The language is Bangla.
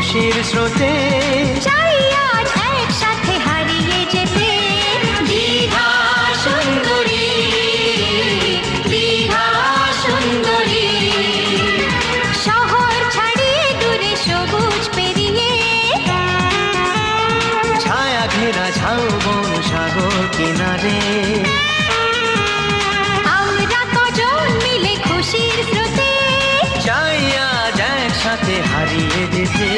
খুশির স্রোতে চাই আজ একসাথে হারিয়ে যেতে। দীঘা সুন্দরী, দীঘা সুন্দরী, শহর ছাড়িয়ে দূরে সবুজ পেরিয়ে, ছায়া ঘেরা ঝাউবন সাগর কিনারে, আমরা কজন মিলে খুশির স্রোতে চাই আজ একসাথে হারিয়ে যেতে।